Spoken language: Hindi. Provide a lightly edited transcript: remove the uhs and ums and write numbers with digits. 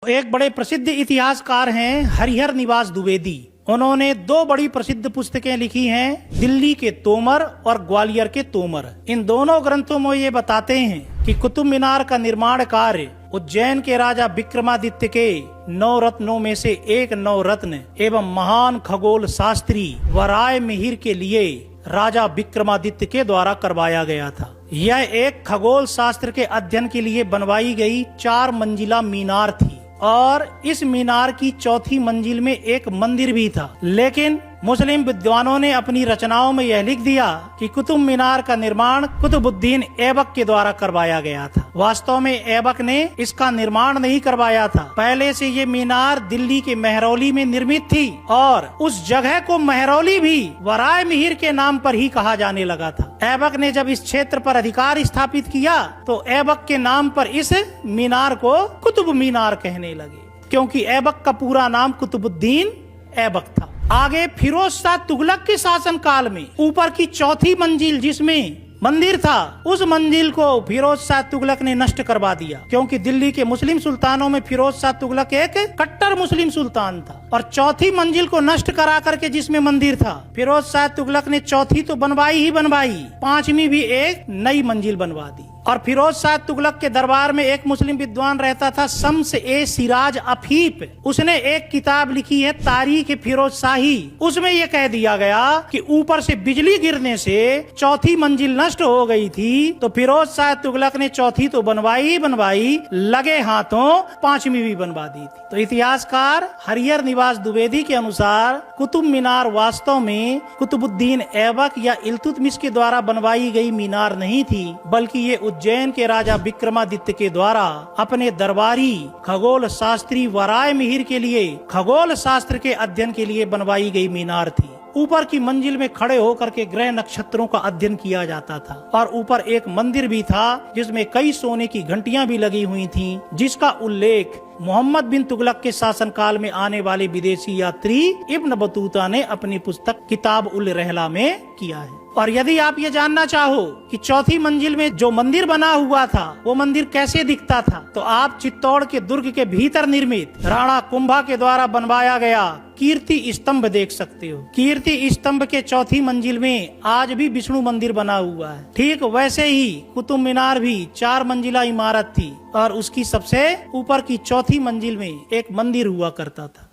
एक बड़े प्रसिद्ध इतिहासकार हैं हरिहर निवास द्विवेदी। उन्होंने दो बड़ी प्रसिद्ध पुस्तकें लिखी हैं, दिल्ली के तोमर और ग्वालियर के तोमर। इन दोनों ग्रंथों में ये बताते हैं कि कुतुब मीनार का निर्माण कार्य उज्जैन के राजा विक्रमादित्य के 9 रत्नों में से एक नवरत्न एवं महान खगोल शास्त्री वराय मिहिर के लिए राजा विक्रमादित्य के द्वारा करवाया गया था। यह एक खगोल शास्त्र के अध्ययन के लिए बनवाई गई 4 मंजिला मीनार थी और इस मीनार की चौथी मंजिल में एक मंदिर भी था। लेकिन मुस्लिम विद्वानों ने अपनी रचनाओं में यह लिख दिया कि कुतुब मीनार का निर्माण कुतुबुद्दीन ऐबक के द्वारा करवाया गया था। वास्तव में ऐबक ने इसका निर्माण नहीं करवाया था। पहले से ये मीनार दिल्ली के मेहरौली में निर्मित थी और उस जगह को मेहरौली भी वराय मिहिर के नाम पर ही कहा जाने लगा था। ऐबक ने जब इस क्षेत्र पर अधिकार स्थापित किया तो ऐबक के नाम पर इस मीनार को कुतुब मीनार कहने लगे, क्योंकि ऐबक का पूरा नाम कुतुबुद्दीन ऐबक था। आगे फिरोज शाह तुगलक के शासन काल में ऊपर की चौथी मंजिल जिसमें मंदिर था, उस मंजिल को फिरोज शाह तुगलक ने नष्ट करवा दिया, क्योंकि दिल्ली के मुस्लिम सुल्तानों में फिरोज शाह तुगलक एक कट्टर मुस्लिम सुल्तान था। और चौथी मंजिल को नष्ट करा करके जिसमें मंदिर था, फिरोज शाह तुगलक ने चौथी तो बनवाई ही बनवाई, 5वीं भी एक नई मंजिल बनवा दी। और फिरोज शाह तुगलक के दरबार में एक मुस्लिम विद्वान रहता था, शम्स ए सिराज अफीफ। उसने एक किताब लिखी है तारीख फिरोज शाही। उसमें यह कह दिया गया कि ऊपर से बिजली गिरने से चौथी मंजिल नष्ट हो गई थी, तो फिरोज शाह तुगलक ने चौथी तो बनवाई बनवाई, लगे हाथों 5वीं भी बनवा दी थी। तो इतिहासकार हरिहर निवास द्विवेदी के अनुसार कुतुब मीनार वास्तव में कुतुबुद्दीन ऐबक या इल्तुतमिश के द्वारा बनवाई गई मीनार नहीं थी, बल्कि ये उज्जैन के राजा विक्रमादित्य के द्वारा अपने दरबारी खगोल शास्त्री वराय मिहिर के लिए खगोल शास्त्र के अध्ययन के लिए बनवाई गई मीनार थी। ऊपर की मंजिल में खड़े होकर के ग्रह नक्षत्रों का अध्ययन किया जाता था और ऊपर एक मंदिर भी था जिसमें कई सोने की घंटियां भी लगी हुई थीं, जिसका उल्लेख मोहम्मद बिन तुगलक के शासनकाल में आने वाले विदेशी यात्री इब्न बतूता ने अपनी पुस्तक किताब उल रहला में किया है। और यदि आप ये जानना चाहो कि चौथी मंजिल में जो मंदिर बना हुआ था वो मंदिर कैसे दिखता था, तो आप चित्तौड़ के दुर्ग के भीतर निर्मित राणा कुंभा के द्वारा बनवाया गया कीर्ति स्तंभ देख सकते हो। कीर्ति स्तंभ के चौथी मंजिल में आज भी विष्णु मंदिर बना हुआ है। ठीक वैसे ही कुतुब मीनार भी 4 मंजिला इमारत थी और उसकी सबसे ऊपर की चौथी मंजिल में एक मंदिर हुआ करता था।